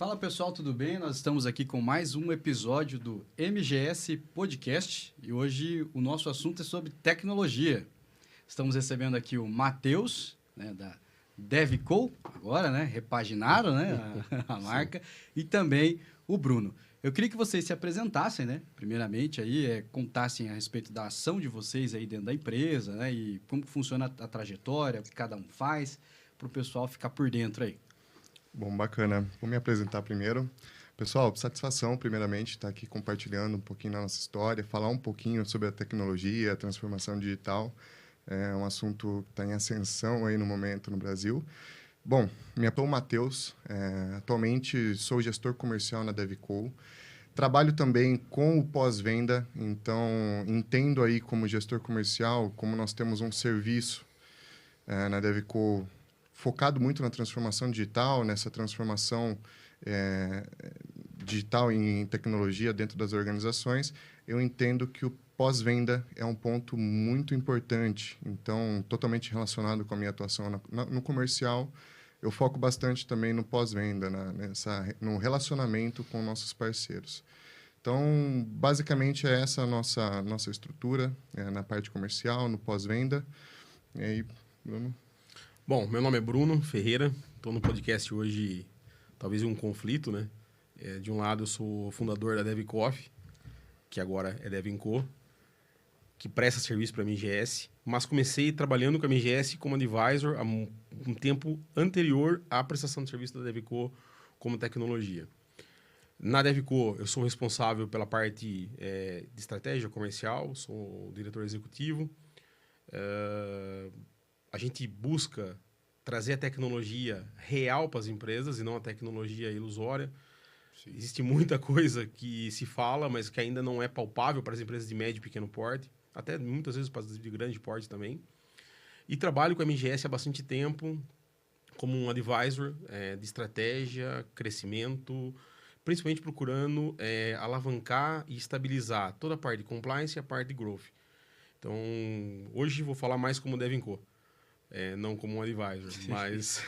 Fala pessoal, tudo bem? Nós estamos aqui com mais um episódio do MGS Podcast e hoje o nosso assunto é sobre tecnologia. Estamos recebendo aqui o Matheus, né, da DevCo, agora, né? Repaginaram, né, a marca, e também o Bruno. Eu queria que vocês se apresentassem, né? Primeiramente, aí, contassem a respeito da ação de vocês aí dentro da empresa, né? E como funciona a trajetória, o que cada um faz, para o pessoal ficar por dentro aí. Bom, bacana. Vou me apresentar primeiro. Pessoal, satisfação, primeiramente, estar aqui compartilhando um pouquinho da nossa história, falar um pouquinho sobre a tecnologia, a transformação digital. É um assunto que está em ascensão aí no momento no Brasil. Bom, me chamo Matheus. Atualmente sou gestor comercial na DevCo. Trabalho também com o pós-venda, então entendo aí como gestor comercial, como nós temos um serviço na DevCo focado muito na transformação digital, nessa transformação digital em tecnologia dentro das organizações, eu entendo que o pós-venda é um ponto muito importante. Então, totalmente relacionado com a minha atuação no comercial, eu foco bastante também no pós-venda, no relacionamento com nossos parceiros. Então, basicamente, é essa a nossa estrutura na parte comercial, no pós-venda. E aí, Bruno? Bom, meu nome é Bruno Ferreira, estou no podcast hoje, talvez um conflito, né? De um lado, eu sou fundador da DevCoffee, que agora é DevCo, que presta serviço para a MGS, mas comecei trabalhando com a MGS como advisor há um tempo anterior à prestação de serviço da DevCo como tecnologia. Na DevCo, eu sou responsável pela parte de estratégia comercial, sou o diretor executivo. A gente busca trazer a tecnologia real para as empresas e não a tecnologia ilusória. Sim. Existe muita coisa que se fala, mas que ainda não é palpável para as empresas de médio e pequeno porte, até muitas vezes para as de grande porte também. E trabalho com a MGS há bastante tempo como um advisor de estratégia, crescimento, principalmente procurando alavancar e estabilizar toda a parte de compliance e a parte de growth. Então, hoje vou falar mais como DevCo. Não como um advisor, mas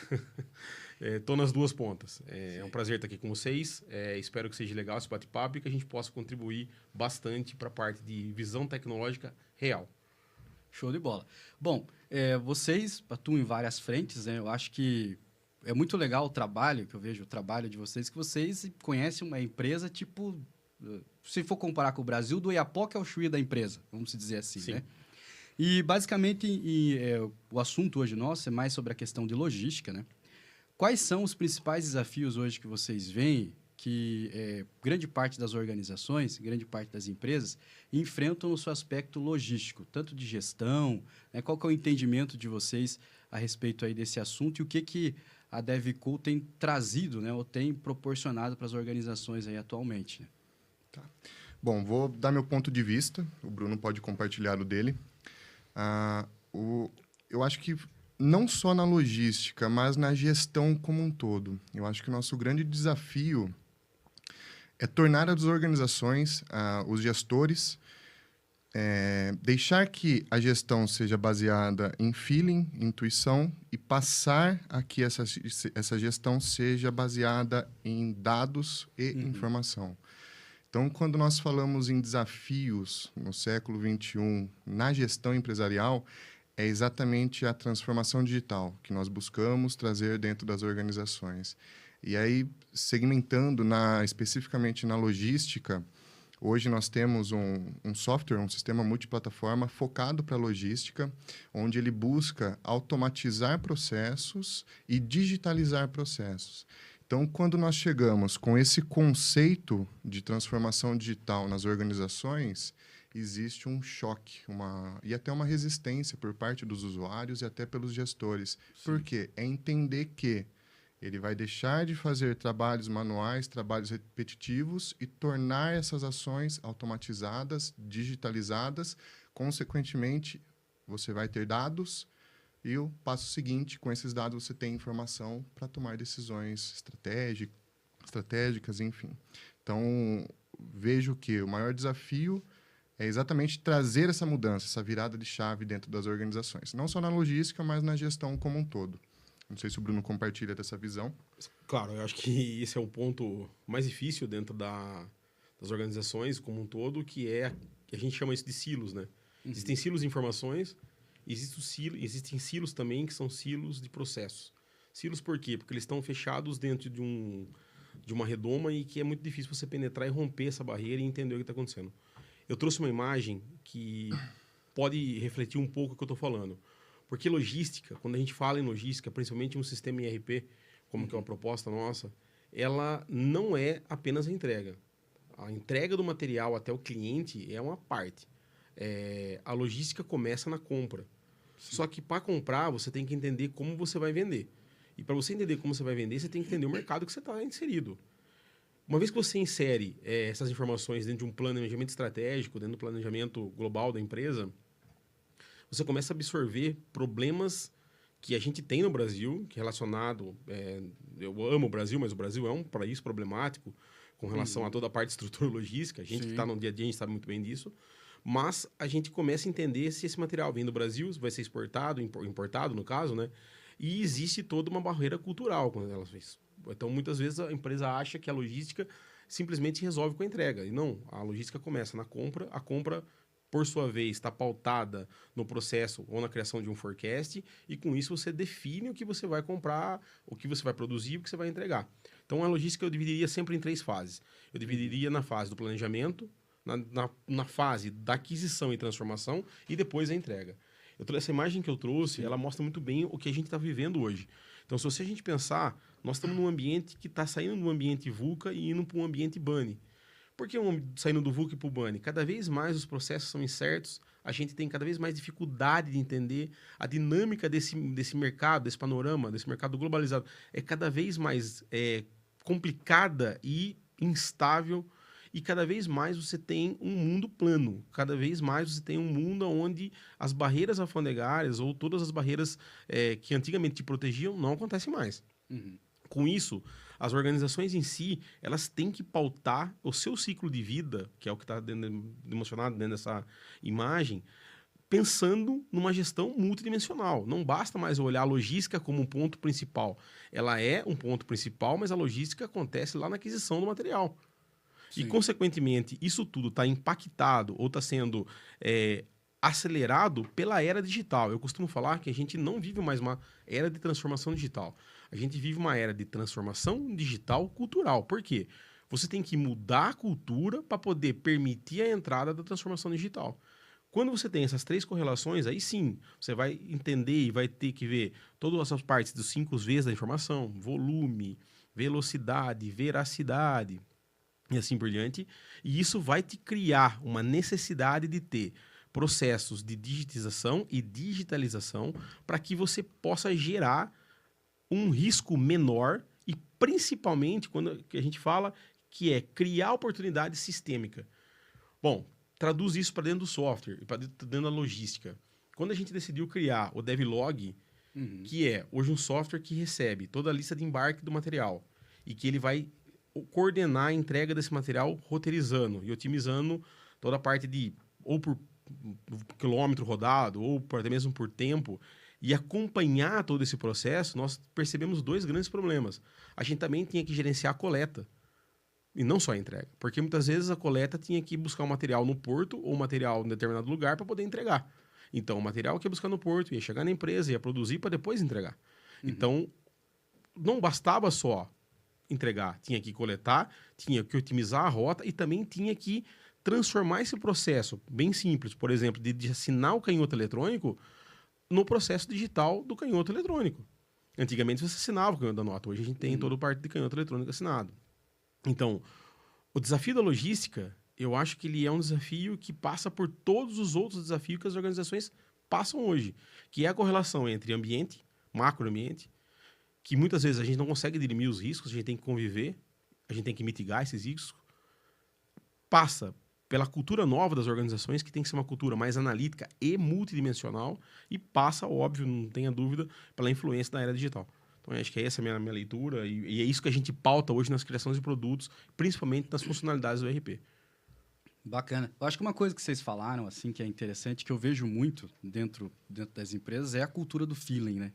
estou nas duas pontas. É um prazer estar aqui com vocês. Espero que seja legal esse bate-papo e que a gente possa contribuir bastante para a parte de visão tecnológica real. Show de bola. Bom, vocês atuam em várias frentes, né? Eu acho que é muito legal o trabalho, que eu vejo o trabalho de vocês, que vocês conhecem uma empresa tipo... Se for comparar com o Brasil, do Oiapoque ao Chuí da empresa, vamos dizer assim, Sim. né? E, basicamente, o assunto hoje nosso é mais sobre a questão de logística, né? Quais são os principais desafios hoje que vocês veem que grande parte das organizações, grande parte das empresas, enfrentam no seu aspecto logístico, tanto de gestão, né? Qual que é o entendimento de vocês a respeito aí desse assunto e o que a DevCo tem trazido, né? Ou tem proporcionado para as organizações aí atualmente, né? Tá. Bom, vou dar meu ponto de vista, o Bruno pode compartilhar o dele. Eu acho que não só na logística, mas na gestão como um todo. Eu acho que o nosso grande desafio é tornar as organizações, os gestores, deixar que a gestão seja baseada em feeling, intuição, e passar a que essa gestão seja baseada em dados e informação. Então, quando nós falamos em desafios no século XXI na gestão empresarial, é exatamente a transformação digital que nós buscamos trazer dentro das organizações. E aí, segmentando especificamente na logística, hoje nós temos um software, um sistema multiplataforma focado para a logística, onde ele busca automatizar processos e digitalizar processos. Então, quando nós chegamos com esse conceito de transformação digital nas organizações, existe um choque e até uma resistência por parte dos usuários e até pelos gestores. Sim. Por quê? É entender que ele vai deixar de fazer trabalhos manuais, trabalhos repetitivos e tornar essas ações automatizadas, digitalizadas. Consequentemente, você vai ter dados. E o passo seguinte, com esses dados, você tem informação para tomar decisões estratégicas, enfim. Então, vejo que o maior desafio é exatamente trazer essa mudança, essa virada de chave dentro das organizações. Não só na logística, mas na gestão como um todo. Não sei se o Bruno compartilha dessa visão. Claro, eu acho que esse é o ponto mais difícil dentro das organizações como um todo, que a gente chama isso de silos, né? Existem silos de informações, existem silos também que são silos de processos. Silos por quê? Porque eles estão fechados dentro de uma redoma e que é muito difícil você penetrar e romper essa barreira e entender o que está acontecendo. Eu trouxe uma imagem que pode refletir um pouco o que eu estou falando. Porque logística, quando a gente fala em logística, principalmente um sistema ERP, como que é uma proposta nossa, ela não é apenas a entrega. A entrega do material até o cliente é uma parte. A logística começa na compra. Sim. Só que para comprar, você tem que entender como você vai vender. E para você entender como você vai vender, você tem que entender o mercado que você está inserido. Uma vez que você insere essas informações dentro de um planejamento estratégico, dentro do planejamento global da empresa, você começa a absorver problemas que a gente tem no Brasil, que é relacionado... eu amo o Brasil, mas o Brasil é um país problemático com relação a toda a parte de estrutura logística. A gente que está no dia a dia, a gente sabe muito bem disso. Mas a gente começa a entender se esse material vem do Brasil, vai ser exportado, importado, no caso, né? E existe toda uma barreira cultural com relação a isso. Então, muitas vezes, a empresa acha que a logística simplesmente resolve com a entrega. E não, a logística começa na compra. A compra, por sua vez, está pautada no processo ou na criação de um forecast. E, com isso, você define o que você vai comprar, o que você vai produzir e o que você vai entregar. Então, a logística eu dividiria sempre em 3 fases. Eu dividiria na fase do planejamento, na fase da aquisição e transformação e depois a entrega. Essa imagem que eu trouxe, ela mostra muito bem o que a gente está vivendo hoje. Então, se a gente pensar, nós estamos num ambiente que está saindo do ambiente VUCA e indo para um ambiente BANI. Por que saindo do VUCA para o BANI? Cada vez mais os processos são incertos, a gente tem cada vez mais dificuldade de entender a dinâmica desse mercado, desse panorama, desse mercado globalizado. É cada vez mais complicada e instável. E cada vez mais você tem um mundo plano. Cada vez mais você tem um mundo onde as barreiras alfandegárias ou todas as barreiras que antigamente te protegiam não acontecem mais. Uhum. Com isso, as organizações em si, elas têm que pautar o seu ciclo de vida, que é o que está demonstrado dentro dessa imagem, pensando numa gestão multidimensional. Não basta mais olhar a logística como um ponto principal. Ela é um ponto principal, mas a logística acontece lá na aquisição do material. Sim. E, consequentemente, isso tudo está impactado ou está sendo acelerado pela era digital. Eu costumo falar que a gente não vive mais uma era de transformação digital. A gente vive uma era de transformação digital cultural. Por quê? Você tem que mudar a cultura para poder permitir a entrada da transformação digital. Quando você tem essas 3 correlações, aí sim, você vai entender e vai ter que ver todas essas partes dos 5 V's da informação: volume, velocidade, veracidade, e assim por diante. E isso vai te criar uma necessidade de ter processos de digitização e digitalização para que você possa gerar um risco menor e, principalmente, quando a gente fala que é criar oportunidade sistêmica. Bom, traduz isso para dentro do software e para dentro da logística. Quando a gente decidiu criar o Devlog, que é hoje um software que recebe toda a lista de embarque do material e que ele vai coordenar a entrega desse material roteirizando e otimizando toda a parte de ou por quilômetro rodado ou até mesmo por tempo e acompanhar todo esse processo, nós percebemos 2 grandes problemas. A gente também tinha que gerenciar a coleta e não só a entrega, porque muitas vezes a coleta tinha que buscar o material no porto ou material em determinado lugar para poder entregar. Então, o material que ia buscar no porto ia chegar na empresa, ia produzir para depois entregar. Então, não bastava só entregar, tinha que coletar, tinha que otimizar a rota e também tinha que transformar esse processo bem simples, por exemplo, de assinar o canhoto eletrônico no processo digital do canhoto eletrônico. Antigamente você assinava o canhoto da nota, hoje a gente tem toda a parte de canhoto eletrônico assinado. Então, o desafio da logística, eu acho que ele é um desafio que passa por todos os outros desafios que as organizações passam hoje, que é a correlação entre ambiente, macroambiente, que muitas vezes a gente não consegue dirimir os riscos, a gente tem que conviver, a gente tem que mitigar esses riscos. Passa pela cultura nova das organizações, que tem que ser uma cultura mais analítica e multidimensional, e passa, óbvio, não tenha dúvida, pela influência da era digital. Então, acho que essa é a minha leitura, e é isso que a gente pauta hoje nas criações de produtos, principalmente nas funcionalidades do ERP. Bacana. Eu acho que uma coisa que vocês falaram, assim, que é interessante, que eu vejo muito dentro das empresas, é a cultura do feeling, né?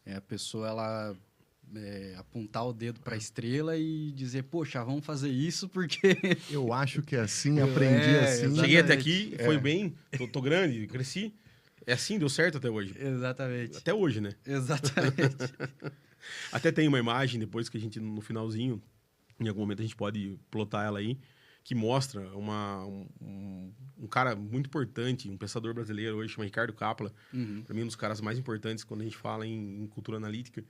É a pessoa, ela apontar o dedo para a estrela e dizer, poxa, vamos fazer isso porque... Eu acho que é assim, aprendi assim. Exatamente. Cheguei até aqui, foi bem, tô grande, cresci. É assim, deu certo até hoje. Exatamente. Até hoje, né? Exatamente. Até tem uma imagem depois que a gente, no finalzinho, em algum momento a gente pode plotar ela aí, que mostra um cara muito importante, um pensador brasileiro hoje, chama Ricardo Capla. Para mim, um dos caras mais importantes quando a gente fala em cultura analítica.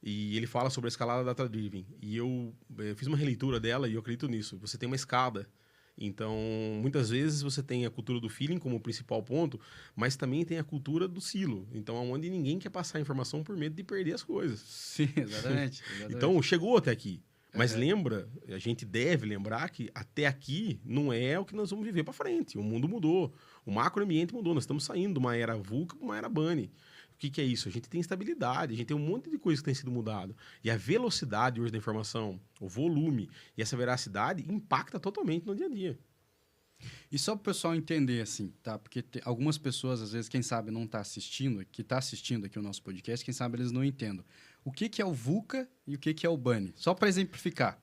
E ele fala sobre a escalada data-driven. E eu fiz uma releitura dela e eu acredito nisso. Você tem uma escada. Então, muitas vezes você tem a cultura do feeling como principal ponto, mas também tem a cultura do silo. Então, onde ninguém quer passar informação por medo de perder as coisas. Sim, exatamente. Então, chegou até aqui. Mas lembra, a gente deve lembrar que até aqui não é o que nós vamos viver para frente. O mundo mudou. O macroambiente mudou. Nós estamos saindo de uma era VUCA para uma era BANI. O que é isso? A gente tem estabilidade, a gente tem um monte de coisa que tem sido mudado. E a velocidade hoje da informação, o volume e essa veracidade impacta totalmente no dia a dia. E só para o pessoal entender, assim, tá? Porque algumas pessoas, às vezes, quem sabe não está assistindo, que está assistindo aqui o nosso podcast, quem sabe eles não entendam. O que é o VUCA e o que é o BANI? Só para exemplificar.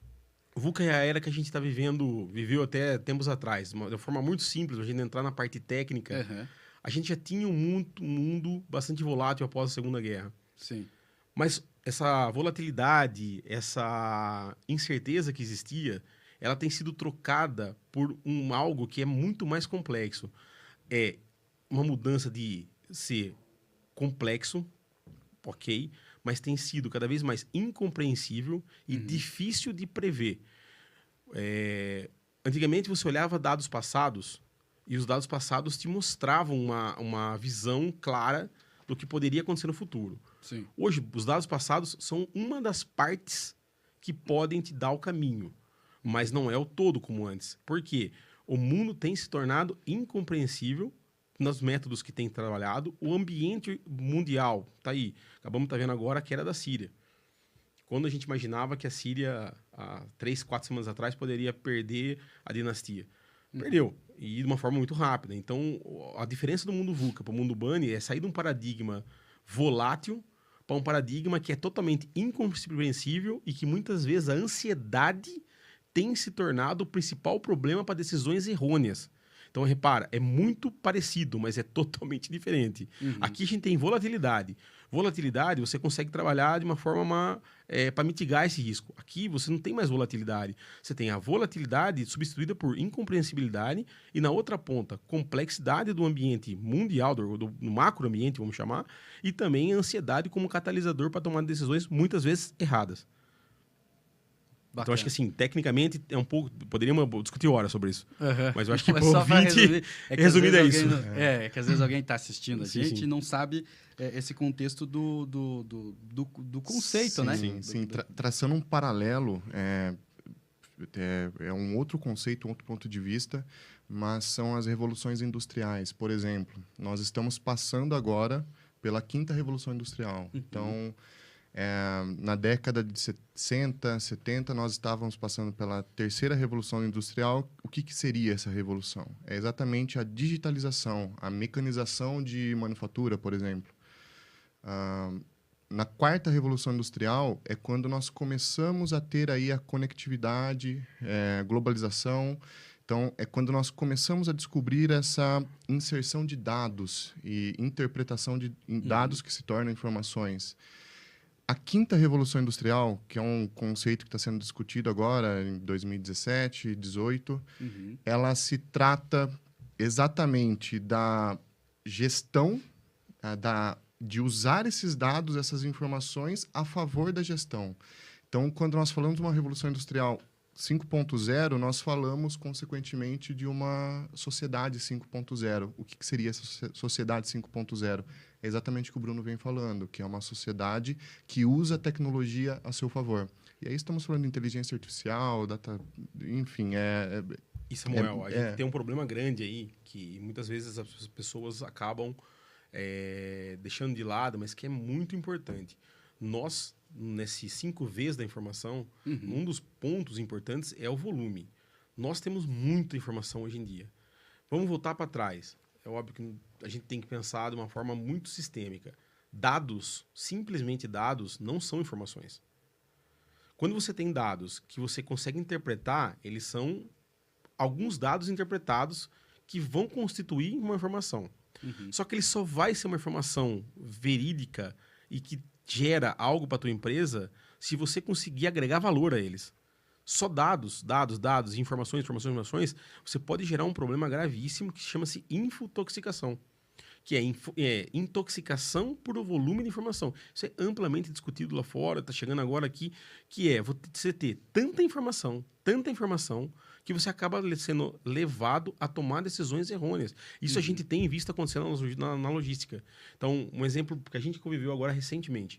O VUCA é a era que a gente está viveu até tempos atrás. De uma forma muito simples, a gente entrar na parte técnica. A gente já tinha um mundo bastante volátil após a Segunda Guerra. Sim. Mas essa volatilidade, essa incerteza que existia, ela tem sido trocada por algo que é muito mais complexo. É uma mudança de ser complexo, ok, mas tem sido cada vez mais incompreensível e difícil de prever. Antigamente você olhava dados passados e os dados passados te mostravam uma visão clara do que poderia acontecer no futuro. Sim. Hoje, os dados passados são uma das partes que podem te dar o caminho, mas não é o todo como antes. Por quê? O mundo tem se tornado incompreensível nos métodos que tem trabalhado. O ambiente mundial, tá aí. Acabamos de estar vendo agora a queda da Síria. Quando a gente imaginava que a Síria, há 3, 4 semanas atrás, poderia perder a dinastia. Perdeu. E de uma forma muito rápida. Então, a diferença do mundo VUCA para o mundo BANI é sair de um paradigma volátil para um paradigma que é totalmente incompreensível e que muitas vezes a ansiedade tem se tornado o principal problema para decisões errôneas. Então, repara, é muito parecido, mas é totalmente diferente. Aqui a gente tem volatilidade. Volatilidade, você consegue trabalhar de uma forma para mitigar esse risco. Aqui você não tem mais volatilidade. Você tem a volatilidade substituída por incompreensibilidade e, na outra ponta, complexidade do ambiente mundial, do macroambiente, vamos chamar, e também a ansiedade como catalisador para tomar decisões muitas vezes erradas. Bacana. Então, acho que, assim, tecnicamente, é um pouco... Poderíamos discutir horas sobre isso. Mas eu acho que Mas por só pra 20... resumido é isso. É que às vezes alguém está assistindo a Sim, gente sim. e não sabe esse contexto do conceito, né? Sim. Traçando um paralelo, é um outro conceito, um outro ponto de vista, mas são as revoluções industriais. Por exemplo, nós estamos passando agora pela 5ª Revolução Industrial. Então... na década de 60, 70, nós estávamos passando pela 3ª Revolução Industrial. O que seria essa revolução? É exatamente a digitalização, a mecanização de manufatura, por exemplo. Na 4ª Revolução Industrial é quando nós começamos a ter aí a conectividade, globalização. Então, é quando nós começamos a descobrir essa inserção de dados e interpretação de dados que se tornam informações. A 5ª Revolução Industrial, que é um conceito que está sendo discutido agora em 2017, 2018, ela se trata exatamente da gestão, de usar esses dados, essas informações a favor da gestão. Então, quando nós falamos de uma Revolução Industrial 5.0, nós falamos, consequentemente, de uma sociedade 5.0. O que seria essa sociedade 5.0? É exatamente o que o Bruno vem falando, que é uma sociedade que usa a tecnologia a seu favor. E aí estamos falando de inteligência artificial, data, enfim, E, Samuel, a gente tem um problema grande aí, que muitas vezes as pessoas acabam deixando de lado, mas que é muito importante. Nós, nesses 5 Vs da informação, um dos pontos importantes é o volume. Nós temos muita informação hoje em dia. Vamos voltar para trás. É óbvio que a gente tem que pensar de uma forma muito sistêmica. dados, simplesmente dados, não são informações. Quando você tem dados que você consegue interpretar, eles são alguns dados interpretados que vão constituir uma informação. Só que ele só vai ser uma informação verídica e que gera algo para a tua empresa se você conseguir agregar valor a eles. Só dados, informações, você pode gerar um problema gravíssimo que chama-se infotoxicação, que é intoxicação por volume de informação. Isso é amplamente discutido lá fora, está chegando agora aqui, que é você ter tanta informação, que você acaba sendo levado a tomar decisões errôneas. Isso a gente tem visto acontecendo na logística. Então, um exemplo que a gente conviveu agora recentemente.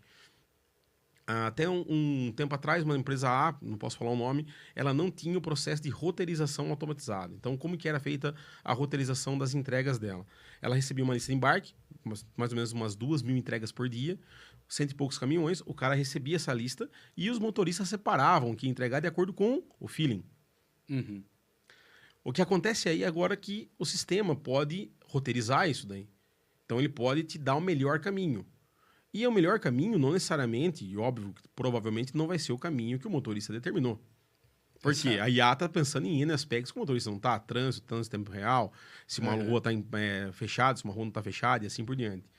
Até um tempo atrás, uma empresa A, não posso falar o nome, ela não tinha o processo de roteirização automatizado. Então, como que era feita a roteirização das entregas dela? Ela recebia uma lista de embarque, mais ou menos umas 2.000 entregas por dia, 100 e poucos caminhões, o cara recebia essa lista e os motoristas separavam o que ia entregar de acordo com o feeling. O que acontece aí agora é que o sistema pode roteirizar isso daí. Então, ele pode te dar o melhor caminho. E o melhor caminho, não necessariamente, e óbvio, provavelmente não vai ser o caminho que o motorista determinou. Porque a IA está pensando em N aspectos que o motorista não está, trânsito em tempo real, se uma rua está fechada, se uma rua não está fechada e assim por diante.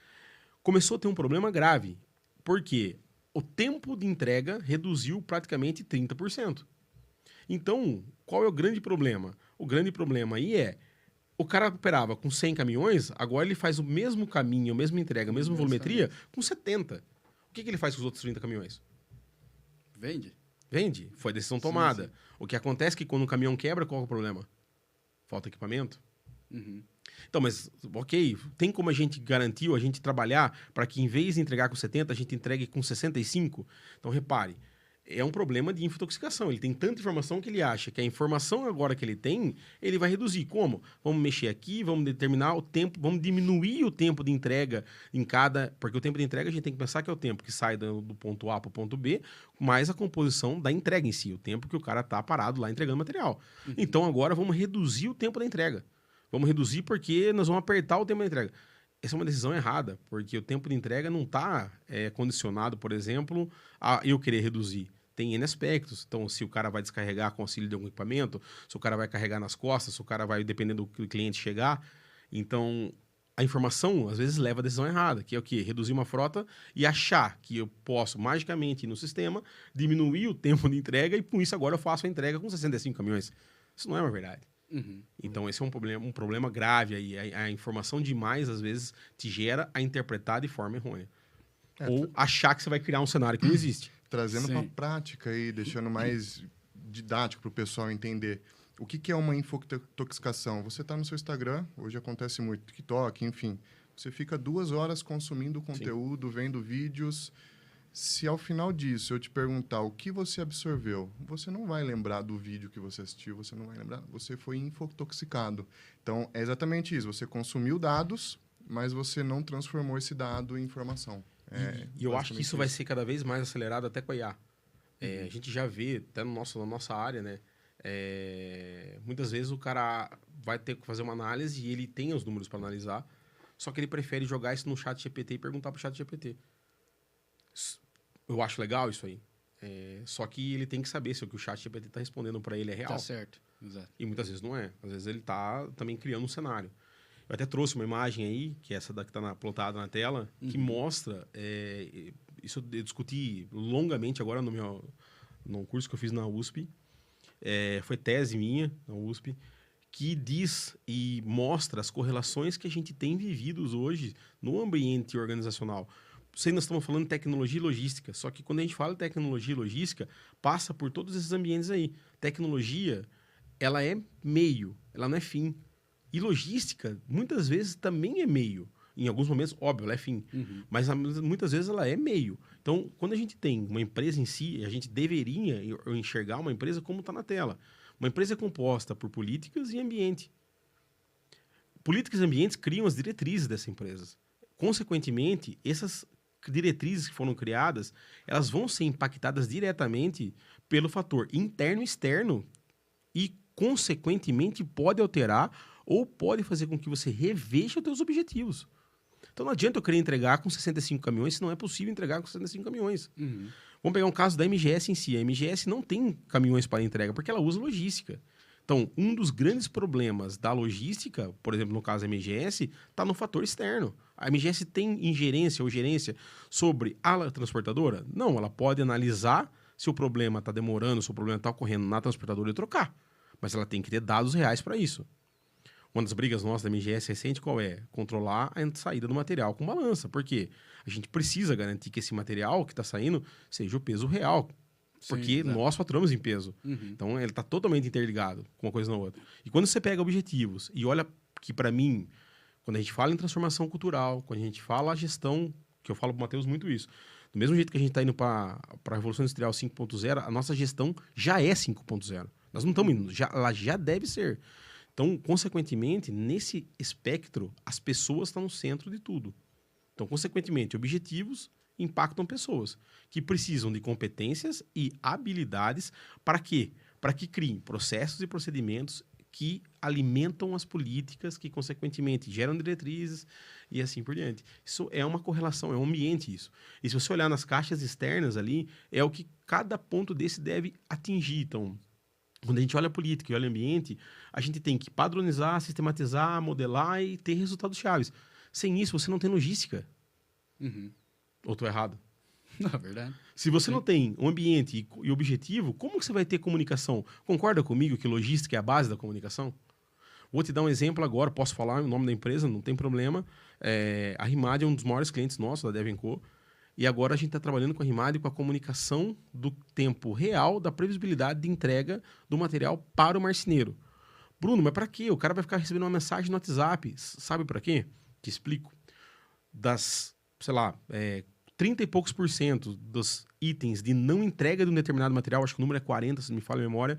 Começou a ter um problema grave, porque o tempo de entrega reduziu praticamente 30%. Então, qual é o grande problema? O grande problema aí é o cara operava com 100 caminhões, agora ele faz o mesmo caminho, a mesma entrega, a mesma volumetria com 70. O que ele faz com os outros 30 caminhões? Vende. Foi a decisão tomada. Sim. O que acontece é que quando um caminhão quebra, qual é o problema? Falta equipamento. Então, mas, ok, tem como a gente garantir, a gente trabalhar para que em vez de entregar com 70, a gente entregue com 65? Então, repare, é um problema de infotoxicação. Ele tem tanta informação que ele acha que a informação agora que ele tem, ele vai reduzir. Como? Vamos mexer aqui, vamos determinar o tempo, vamos diminuir o tempo de entrega em cada... Porque o tempo de entrega a gente tem que pensar que é o tempo que sai do ponto A para o ponto B, mais a composição da entrega em si, o tempo que o cara está parado lá entregando material. Então agora vamos reduzir o tempo da entrega. Vamos reduzir porque nós vamos apertar o tempo da entrega. Essa é uma decisão errada, porque o tempo de entrega não está condicionado, por exemplo, a eu querer reduzir. Tem N aspectos. Então, se o cara vai descarregar com auxílio de algum equipamento, se o cara vai carregar nas costas, se o cara vai, dependendo do que o cliente chegar. Então, a informação, às vezes, leva a decisão errada, que é o quê? Reduzir uma frota e achar que eu posso, magicamente, ir no sistema, diminuir o tempo de entrega e, com isso, agora eu faço a entrega com 65 caminhões. Isso não é uma verdade. Então, esse é um problema grave aí. A informação demais, às vezes, te gera a interpretar de forma errônea. Ou achar que você vai criar um cenário que não existe. Trazendo para a prática e deixando mais didático para o pessoal entender. O que é uma infotoxicação? Você está no seu Instagram, hoje acontece muito, TikTok, enfim. Você fica 2 horas consumindo conteúdo, vendo vídeos. Se ao final disso eu te perguntar o que você absorveu, você não vai lembrar do vídeo que você assistiu, você não vai lembrar, você foi infotoxicado. Então, é exatamente isso. Você consumiu dados, mas você não transformou esse dado em informação. E eu acho que isso vai ser cada vez mais acelerado até com a IA. A gente já vê, até na nossa área, né? Muitas vezes o cara vai ter que fazer uma análise e ele tem os números para analisar, só que ele prefere jogar isso no chat GPT e perguntar para o chat GPT. Eu acho legal isso aí. Só que ele tem que saber se o que o chat GPT está respondendo para ele é real. Tá certo, exato. E muitas vezes não é. Às vezes ele está também criando um cenário. Eu até trouxe uma imagem aí, que é essa daqui que está plotada na tela, que mostra... isso eu discuti longamente agora no curso que eu fiz na USP. Foi tese minha na USP, que diz e mostra as correlações que a gente tem vividos hoje no ambiente organizacional. Sei que nós estamos falando de tecnologia e logística, só que quando a gente fala de tecnologia e logística, passa por todos esses ambientes aí. Tecnologia, ela é meio, ela não é fim. E logística, muitas vezes, também é meio. Em alguns momentos, óbvio, ela é fim. Mas muitas vezes ela é meio. Então, quando a gente tem uma empresa em si, a gente deveria enxergar uma empresa como está na tela. Uma empresa é composta por políticas e ambiente. Políticas e ambientes criam as diretrizes dessas empresas. Consequentemente, essas diretrizes que foram criadas, elas vão ser impactadas diretamente pelo fator interno e externo e, consequentemente, pode alterar ou pode fazer com que você reveja os seus objetivos. Então não adianta eu querer entregar com 65 caminhões se não é possível entregar com 65 caminhões. Uhum. Vamos pegar um caso da MGS em si. A MGS não tem caminhões para entrega porque ela usa logística. Então, um dos grandes problemas da logística, por exemplo, no caso da MGS, está no fator externo. A MGS tem ingerência ou gerência sobre a transportadora? Não, ela pode analisar se o problema está demorando, se o problema está ocorrendo na transportadora e trocar. Mas ela tem que ter dados reais para isso. Uma das brigas nossas da MGS recente, qual é? Controlar a saída do material com balança. Por quê? A gente precisa garantir que esse material que está saindo seja o peso real. Porque nós faturamos em peso. Uhum. Então, ele está totalmente interligado com uma coisa na outra. E quando você pega objetivos e olha que, para mim, quando a gente fala em transformação cultural, quando a gente fala a gestão, que eu falo para o Matheus muito isso, do mesmo jeito que a gente está indo para a Revolução Industrial 5.0, a nossa gestão já é 5.0. Nós não estamos indo, ela já deve ser. Então, consequentemente, nesse espectro, as pessoas estão no centro de tudo. Então, consequentemente, objetivos impactam pessoas que precisam de competências e habilidades para quê? Para que criem processos e procedimentos que alimentam as políticas, que, consequentemente, geram diretrizes e assim por diante. Isso é uma correlação, é um ambiente isso. E se você olhar nas caixas externas ali, é o que cada ponto desse deve atingir. Então, quando a gente olha a política e olha o ambiente, a gente tem que padronizar, sistematizar, modelar e ter resultados chaves. Sem isso, você não tem logística. Uhum. Ou estou errado? Não, é verdade. Se você não tem um ambiente e objetivo, como que você vai ter comunicação? Concorda comigo que logística é a base da comunicação? Vou te dar um exemplo agora, posso falar o nome da empresa, não tem problema. A Rimad é um dos maiores clientes nossos, da Devenco. E agora a gente está trabalhando com a Rimad com a comunicação do tempo real, da previsibilidade de entrega do material para o marceneiro. Bruno, mas para quê? O cara vai ficar recebendo uma mensagem no WhatsApp. Sabe para quê? Te explico. Das, sei lá, 30 e poucos % dos itens de não entrega de um determinado material, acho que o número é 40, se não me falha a memória,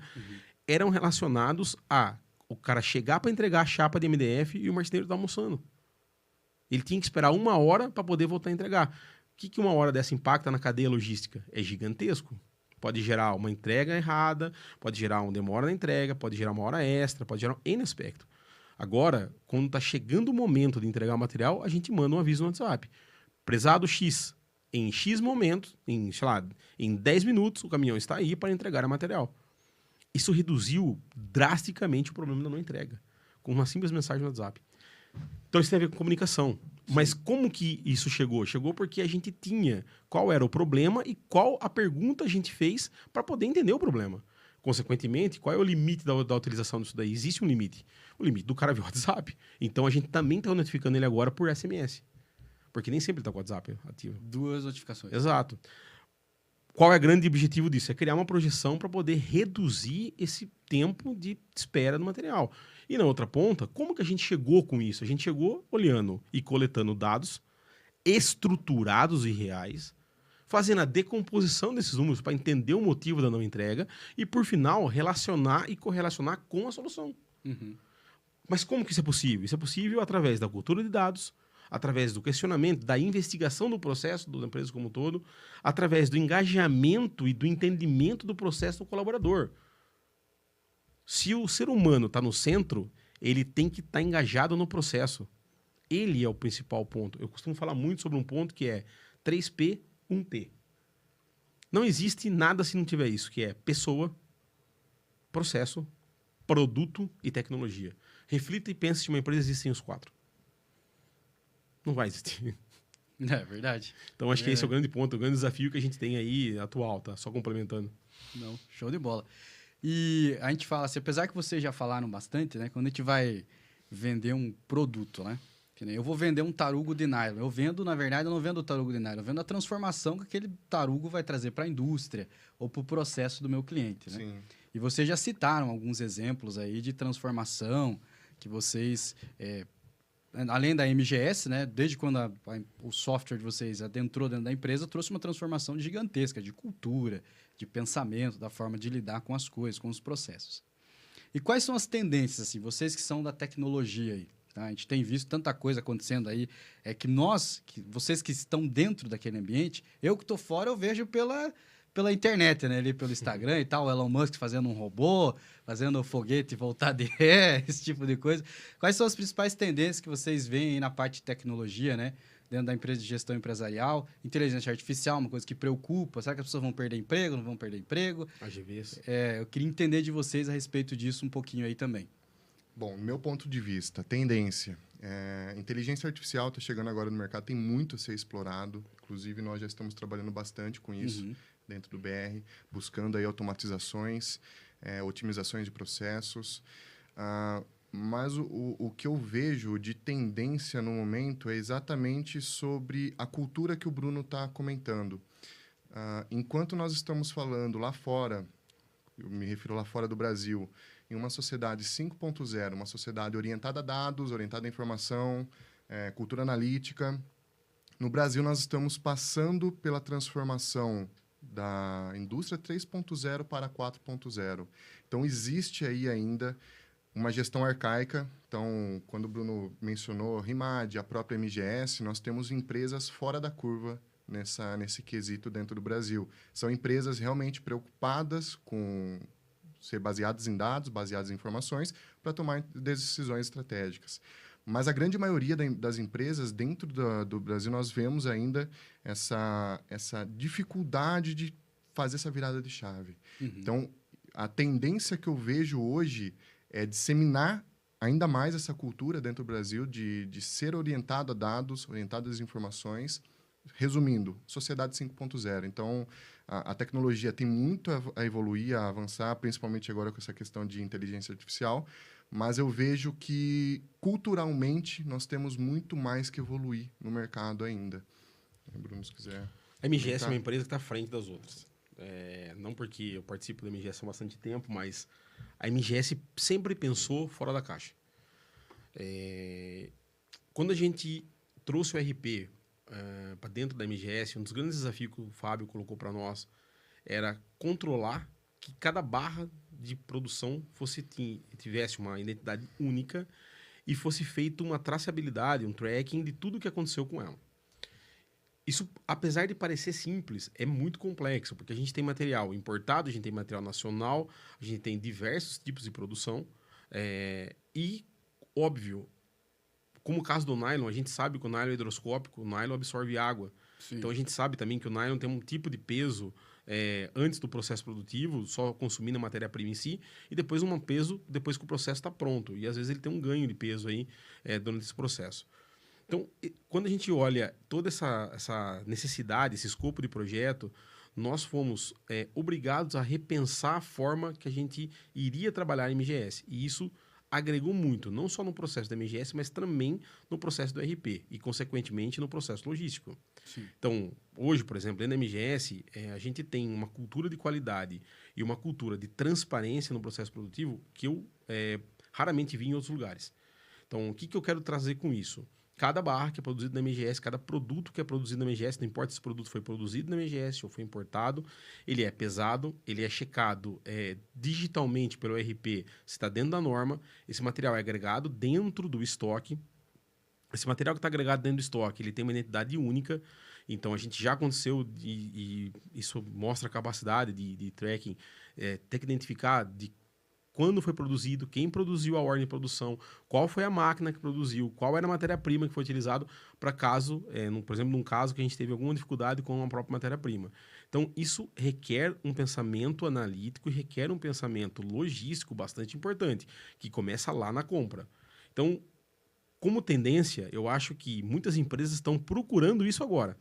eram relacionados a o cara chegar para entregar a chapa de MDF e o marceneiro está almoçando. Ele tinha que esperar 1 hora para poder voltar a entregar. O que 1 hora dessa impacta na cadeia logística? É gigantesco. Pode gerar uma entrega errada, pode gerar uma demora na entrega, pode gerar uma hora extra, pode gerar N aspecto. Agora, quando está chegando o momento de entregar o material, a gente manda um aviso no WhatsApp. Prezado X, em X momento, em 10 minutos, o caminhão está aí para entregar o material. Isso reduziu drasticamente o problema da não entrega, com uma simples mensagem no WhatsApp. Então, isso tem a ver com comunicação. Sim. Mas como que isso chegou? Chegou porque a gente tinha qual era o problema e qual a pergunta a gente fez para poder entender o problema. Consequentemente, qual é o limite da utilização disso daí? Existe um limite. O limite do cara via WhatsApp. Então, a gente também está notificando ele agora por SMS. Porque nem sempre está com o WhatsApp ativo. 2 notificações. Exato. Qual é o grande objetivo disso? É criar uma projeção para poder reduzir esse tempo de espera do material. E na outra ponta, como que a gente chegou com isso? A gente chegou olhando e coletando dados estruturados e reais, fazendo a decomposição desses números para entender o motivo da não entrega e, por final, relacionar e correlacionar com a solução. Uhum. Mas como que isso é possível? Isso é possível através da cultura de dados, através do questionamento, da investigação do processo da empresa como um todo, através do engajamento e do entendimento do processo do colaborador. Se o ser humano está no centro, ele tem que estar engajado no processo. Ele é o principal ponto. Eu costumo falar muito sobre um ponto que é 3P, 1T. Não existe nada se não tiver isso, que é pessoa, processo, produto e tecnologia. Reflita e pense se uma empresa existem os 4. Não vai existir. É verdade. Então, acho que esse é o grande ponto, o grande desafio que a gente tem aí atual, tá? Só complementando. Não, show de bola. E a gente fala assim, apesar que vocês já falaram bastante, né? Quando a gente vai vender um produto, né? Que nem eu vou vender um tarugo de nylon. Eu vendo, na verdade, eu não vendo o tarugo de nylon. Eu vendo a transformação que aquele tarugo vai trazer para a indústria ou para o processo do meu cliente, né? Sim. E vocês já citaram alguns exemplos aí de transformação que vocês... além da MGS, né, desde quando o software de vocês adentrou dentro da empresa, trouxe uma transformação gigantesca de cultura, de pensamento, da forma de lidar com as coisas, com os processos. E quais são as tendências, assim, vocês que são da tecnologia aí? Tá? A gente tem visto tanta coisa acontecendo aí, vocês que estão dentro daquele ambiente, eu que estou fora, eu vejo pela internet, né? Ali pelo Instagram e tal, o Elon Musk fazendo um robô, fazendo o foguete voltar de ré, esse tipo de coisa. Quais são as principais tendências que vocês veem aí na parte de tecnologia, né? Dentro da empresa de gestão empresarial, inteligência artificial, uma coisa que preocupa. Será que as pessoas vão perder emprego, não vão perder emprego? AGVs. Eu queria entender de vocês a respeito disso um pouquinho aí também. Bom, meu ponto de vista, tendência. Inteligência artificial está chegando agora no mercado, tem muito a ser explorado. Inclusive, nós já estamos trabalhando bastante com isso dentro do BR, buscando aí automatizações, otimizações de processos. Mas o que eu vejo de tendência no momento é exatamente sobre a cultura que o Bruno está comentando. Enquanto nós estamos falando lá fora, eu me refiro lá fora do Brasil, em uma sociedade 5.0, uma sociedade orientada a dados, orientada à informação, cultura analítica. No Brasil, nós estamos passando pela transformação da indústria 3.0 para 4.0. Então, existe aí ainda uma gestão arcaica. Então, quando o Bruno mencionou RIMAD, a própria MGS, nós temos empresas fora da curva nesse quesito dentro do Brasil. São empresas realmente preocupadas com ser baseadas em dados, baseadas em informações, para tomar decisões estratégicas. Mas a grande maioria das empresas dentro do Brasil, nós vemos ainda essa dificuldade de fazer essa virada de chave. Então, a tendência que eu vejo hoje é disseminar ainda mais essa cultura dentro do Brasil de ser orientado a dados, orientado às informações. Resumindo, sociedade 5.0. Então, a tecnologia tem muito a evoluir, a avançar, principalmente agora com essa questão de inteligência artificial, mas eu vejo que, culturalmente, nós temos muito mais que evoluir no mercado ainda. Bruno, se quiser... A MGS é uma empresa que está à frente das outras. Não porque eu participo da MGS há bastante tempo, mas a MGS sempre pensou fora da caixa. Quando a gente trouxe o RP para dentro da MGS, um dos grandes desafios que o Fábio colocou para nós era controlar que cada barra de produção tivesse uma identidade única e fosse feita uma traçabilidade, um tracking de tudo o que aconteceu com ela. Isso, apesar de parecer simples, é muito complexo, porque a gente tem material importado, a gente tem material nacional, a gente tem diversos tipos de produção e, óbvio, como o caso do nylon, a gente sabe que o nylon é hidroscópico, o nylon absorve água. Sim. Então, a gente sabe também que o nylon tem um tipo de peso antes do processo produtivo, só consumindo a matéria-prima em si, e depois um peso depois que o processo está pronto. E, às vezes, ele tem um ganho de peso aí durante esse processo. Então, quando a gente olha toda essa necessidade, esse escopo de projeto, nós fomos obrigados a repensar a forma que a gente iria trabalhar em MGS. E isso agregou muito, não só no processo da MGS, mas também no processo do RP e, consequentemente, no processo logístico. Sim. Então, hoje, por exemplo, dentro da MGS, a gente tem uma cultura de qualidade e uma cultura de transparência no processo produtivo que eu raramente vi em outros lugares. Então, o que eu quero trazer com isso? Cada barra que é produzida na MGS, cada produto que é produzido na MGS, não importa se esse produto foi produzido na MGS ou foi importado, ele é pesado, ele é checado digitalmente pelo RP, se está dentro da norma, esse material é agregado dentro do estoque. Esse material que está agregado dentro do estoque, ele tem uma identidade única, então a gente já aconteceu, e isso mostra a capacidade de tracking, ter que identificar de quando foi produzido, quem produziu a ordem de produção, qual foi a máquina que produziu, qual era a matéria-prima que foi utilizado para caso, por exemplo, num caso que a gente teve alguma dificuldade com a própria matéria-prima. Então, isso requer um pensamento analítico e requer um pensamento logístico bastante importante, que começa lá na compra. Então, como tendência, eu acho que muitas empresas estão procurando isso agora.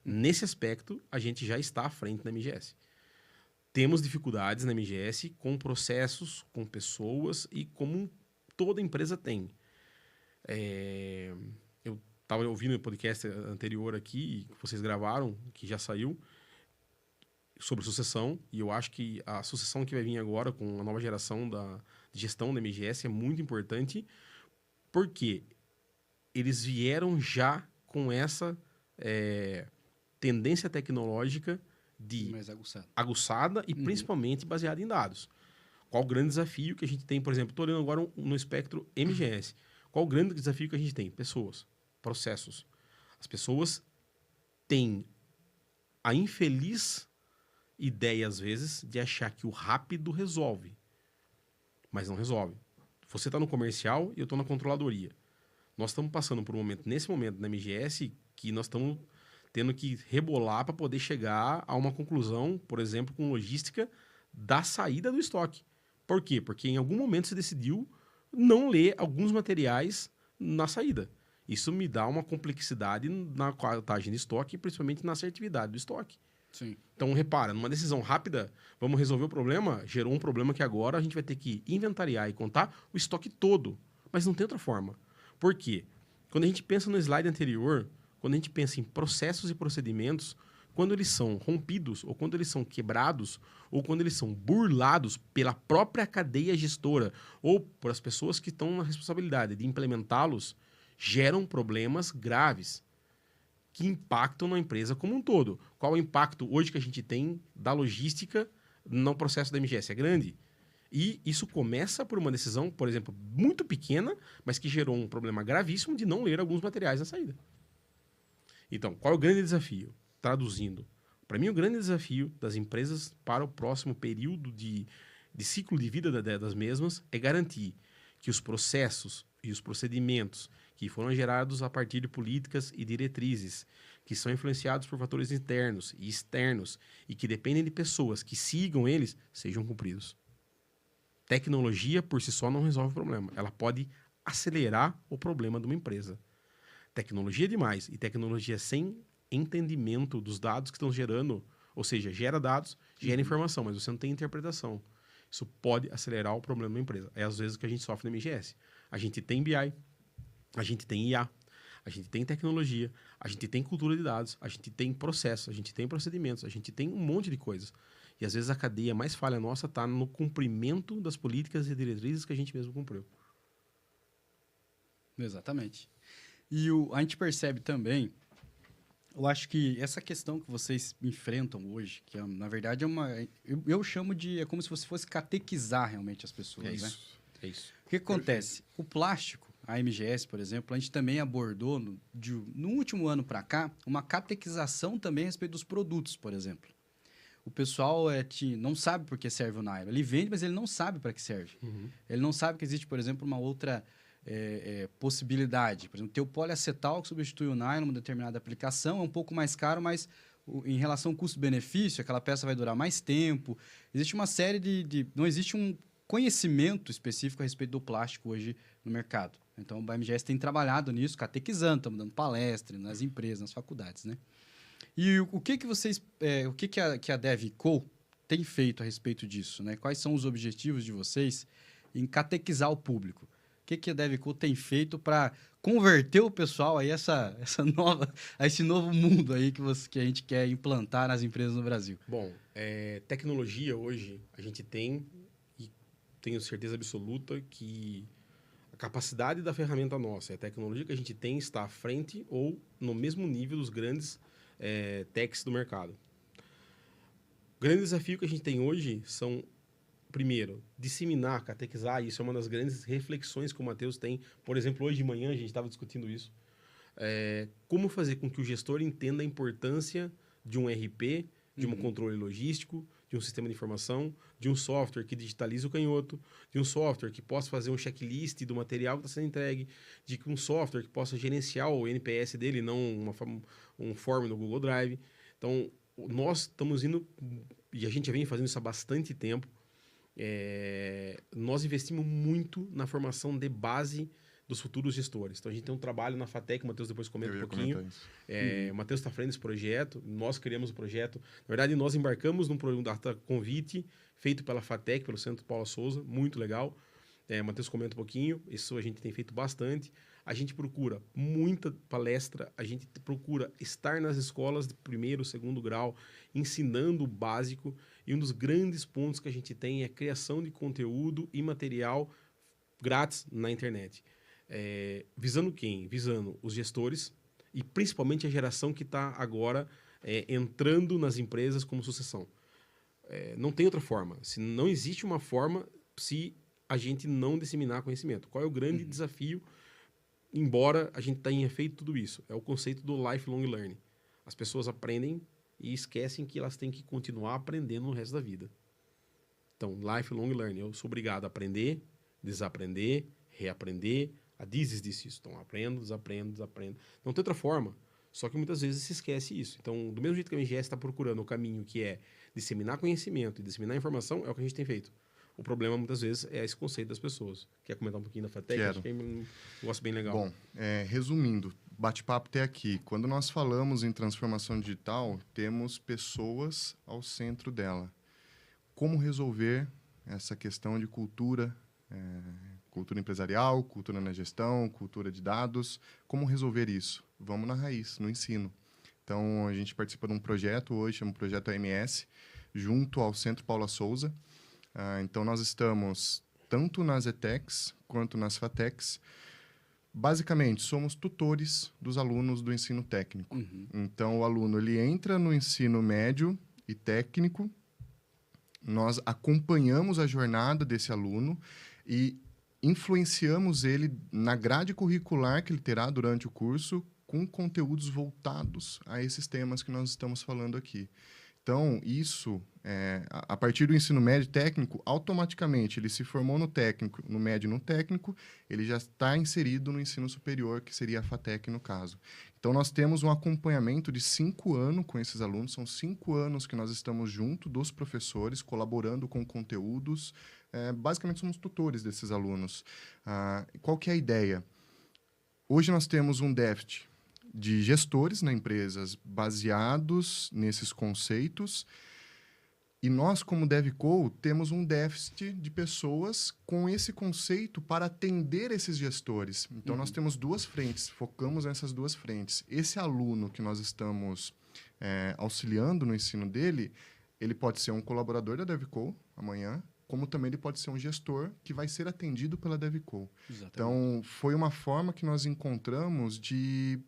Nesse aspecto, a gente já está à frente da MGS. Temos dificuldades na MGS com processos, com pessoas e como toda empresa tem. Eu estava ouvindo o podcast anterior aqui, que vocês gravaram, que já saiu, sobre sucessão, e eu acho que a sucessão que vai vir agora com a nova geração de gestão da MGS é muito importante, porque eles vieram já com essa tendência tecnológica mais aguçada e principalmente baseada em dados. Qual o grande desafio que a gente tem, por exemplo, estou olhando agora no espectro MGS. Qual o grande desafio que a gente tem? Pessoas, processos. As pessoas têm a infeliz ideia, às vezes, de achar que o rápido resolve. Mas não resolve. Você está no comercial e eu estou na controladoria. Nós estamos passando por um momento, nesse momento, na MGS, que nós estamos tendo que rebolar para poder chegar a uma conclusão, por exemplo, com logística da saída do estoque. Por quê? Porque em algum momento se decidiu não ler alguns materiais na saída. Isso me dá uma complexidade na contagem de estoque, principalmente na assertividade do estoque. Sim. Então, repara, numa decisão rápida, vamos resolver o problema, gerou um problema que agora a gente vai ter que inventariar e contar o estoque todo. Mas não tem outra forma. Por quê? Quando a gente pensa no slide anterior, quando a gente pensa em processos e procedimentos, quando eles são rompidos, ou quando eles são quebrados, ou quando eles são burlados pela própria cadeia gestora, ou por as pessoas que estão na responsabilidade de implementá-los, geram problemas graves que impactam na empresa como um todo. Qual é o impacto hoje que a gente tem da logística no processo da MGS? É grande. E isso começa por uma decisão, por exemplo, muito pequena, mas que gerou um problema gravíssimo de não ler alguns materiais na saída. Então, qual é o grande desafio? Traduzindo. Para mim, o grande desafio das empresas para o próximo período de ciclo de vida das mesmas é garantir que os processos e os procedimentos que foram gerados a partir de políticas e diretrizes, que são influenciados por fatores internos e externos e que dependem de pessoas que sigam eles, sejam cumpridos. Tecnologia, por si só, não resolve o problema. Ela pode acelerar o problema de uma empresa. Tecnologia é demais. E tecnologia sem entendimento dos dados que estão gerando, ou seja, gera dados, gera informação, mas você não tem interpretação. Isso pode acelerar o problema da empresa. É às vezes que a gente sofre na MGS. A gente tem BI, a gente tem IA, a gente tem tecnologia, a gente tem cultura de dados, a gente tem processos, a gente tem procedimentos, a gente tem um monte de coisas. E às vezes a cadeia mais falha nossa está no cumprimento das políticas e diretrizes que a gente mesmo cumpriu. Exatamente. E a gente percebe também, eu acho que essa questão que vocês enfrentam hoje, que na verdade é uma... Eu chamo de... É como se você fosse catequizar realmente as pessoas, É isso. né? É isso. O que acontece? O plástico, a MGS, por exemplo, a gente também abordou, no último ano para cá, uma catequização também a respeito dos produtos, por exemplo. O pessoal não sabe por que serve o nylon. Ele vende, mas ele não sabe para que serve. Uhum. Ele não sabe que existe, por exemplo, uma outra possibilidade. Por exemplo, ter o poliacetal que substitui o nylon numa determinada aplicação é um pouco mais caro, mas em relação ao custo-benefício, aquela peça vai durar mais tempo. Existe uma série não existe um conhecimento específico a respeito do plástico hoje no mercado. Então, a MGS tem trabalhado nisso, catequizando, estamos dando palestra nas empresas, nas faculdades, né? E o que vocês, o que a DevCo tem feito a respeito disso, né? Quais são os objetivos de vocês em catequizar o público? O que a DevCo tem feito para converter o pessoal aí a esse novo mundo aí que a gente quer implantar nas empresas no Brasil? Bom, tecnologia hoje a gente tem, e tenho certeza absoluta que a capacidade da ferramenta nossa, a tecnologia que a gente tem está à frente ou no mesmo nível dos grandes techs do mercado. O grande desafio que a gente tem hoje são, primeiro, disseminar, catequizar, isso é uma das grandes reflexões que o Matheus tem. Por exemplo, hoje de manhã a gente estava discutindo isso. Como fazer com que o gestor entenda a importância de um RP, de um controle logístico, de um sistema de informação, de um software que digitaliza o canhoto, de um software que possa fazer um checklist do material que está sendo entregue, de um software que possa gerenciar o NPS dele, não um form no Google Drive. Então, nós estamos indo, e a gente já vem fazendo isso há bastante tempo, nós investimos muito na formação de base dos futuros gestores. Então, a gente tem um trabalho na FATEC, o Matheus depois comenta um pouquinho. O Matheus está à frente desse projeto, nós criamos o projeto. Na verdade, nós embarcamos num Data Convite feito pela FATEC, pelo Centro Paula Souza, muito legal. O Matheus comenta um pouquinho, isso a gente tem feito bastante. A gente procura muita palestra, a gente procura estar nas escolas de primeiro, segundo grau, ensinando o básico. E um dos grandes pontos que a gente tem é a criação de conteúdo e material grátis na internet. Visando quem? Visando os gestores e principalmente a geração que está agora entrando nas empresas como sucessão. Não tem outra forma. Não existe uma forma se a gente não disseminar conhecimento. Qual é o grande desafio? Embora a gente tenha feito tudo isso, é o conceito do lifelong learning. As pessoas aprendem e esquecem que elas têm que continuar aprendendo no resto da vida. Então, lifelong learning. Eu sou obrigado a aprender, desaprender, reaprender, a desistir disso. Então, aprendo, desaprendo. Não tem outra forma. Só que muitas vezes se esquece isso. Então, do mesmo jeito que a MGS está procurando o caminho que é disseminar conhecimento e disseminar informação, é o que a gente tem feito. O problema, muitas vezes, é esse conceito das pessoas. Quer comentar um pouquinho da FATEC? Quero. Acho que é um negócio bem legal. Bom, resumindo, bate-papo até aqui. Quando nós falamos em transformação digital, temos pessoas ao centro dela. Como resolver essa questão de cultura, cultura empresarial, cultura na gestão, cultura de dados, como resolver isso? Vamos na raiz, no ensino. Então, a gente participa de um projeto hoje, chama Projeto AMS, junto ao Centro Paula Souza. Então, nós estamos tanto nas ETECs quanto nas FATECs. Basicamente, somos tutores dos alunos do ensino técnico. Então, o aluno ele entra no ensino médio e técnico, nós acompanhamos a jornada desse aluno e influenciamos ele na grade curricular que ele terá durante o curso com conteúdos voltados a esses temas que nós estamos falando aqui. Então, isso, a partir do ensino médio técnico, automaticamente ele se formou no técnico, no médio e no técnico, ele já está inserido no ensino superior, que seria a FATEC no caso. Então, nós temos um acompanhamento de 5 anos com esses alunos, são 5 anos que nós estamos junto dos professores, colaborando com conteúdos, basicamente somos tutores desses alunos. Qual que é a ideia? Hoje nós temos um déficit de gestores na empresas baseados nesses conceitos e nós, como DevCo, temos um déficit de pessoas com esse conceito para atender esses gestores. Então, nós temos 2 frentes, focamos nessas 2 frentes. Esse aluno que nós estamos auxiliando no ensino dele, ele pode ser um colaborador da DevCo amanhã, como também ele pode ser um gestor que vai ser atendido pela DevCo. Exatamente. Então, foi uma forma que nós encontramos de...